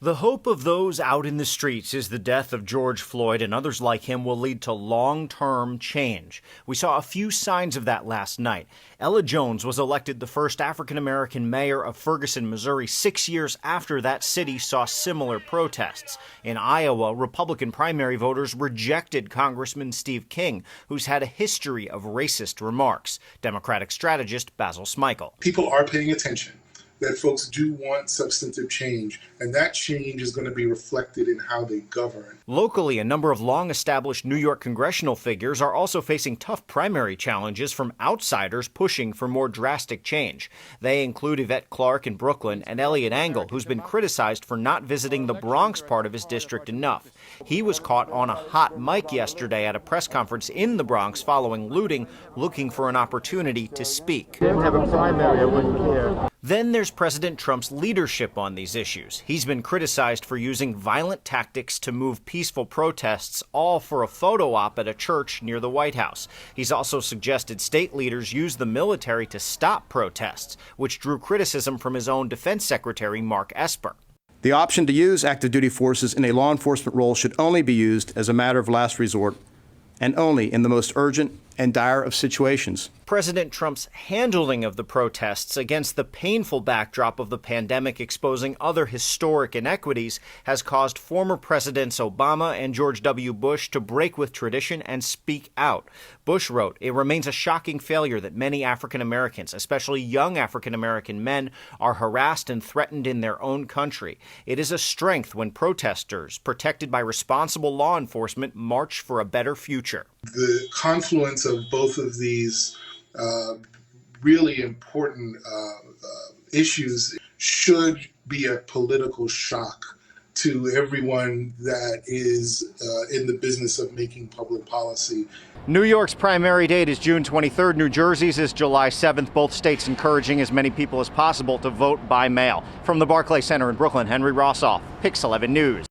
The hope of those out in the streets is the death of George Floyd and others like him will lead to long-term change. We saw a few signs of that last night. Ella Jones was elected the first African-American mayor of Ferguson, Missouri, 6 years after that city saw similar protests. In Iowa, Republican primary voters rejected Congressman Steve King, who's had a history of racist remarks. Democratic strategist Basil Smikle. People are paying attention, that folks do want substantive change, and that change is going to be reflected in how they govern. Locally, a number of long-established New York congressional figures are also facing tough primary challenges from outsiders pushing for more drastic change. They include Yvette Clarke in Brooklyn and Eliot Engel, who's been criticized for not visiting the Bronx part of his district enough. He was caught on a hot mic yesterday at a press conference in the Bronx following looting, looking for an opportunity to speak. Didn't have a primary, I wouldn't care. Then there's President Trump's leadership on these issues. He's been criticized for using violent tactics to move peaceful protests, all for a photo op at a church near the White House. He's also suggested state leaders use the military to stop protests, which drew criticism from his own defense secretary, Mark Esper. The option to use active duty forces in a law enforcement role should only be used as a matter of last resort and only in the most urgent and dire of situations. President Trump's handling of the protests against the painful backdrop of the pandemic exposing other historic inequities has caused former Presidents Obama and George W. Bush to break with tradition and speak out. Bush wrote, "It remains a shocking failure that many African Americans, especially young African American men, are harassed and threatened in their own country. It is a strength when protesters, protected by responsible law enforcement, march for a better future." The confluence of both of these really important issues should be a political shock to everyone that is in the business of making public policy. New York's primary date is June 23rd. New Jersey's is July 7th. Both states encouraging as many people as possible to vote by mail. From the Barclays Center in Brooklyn, Henry Rossoff, Pix 11 News.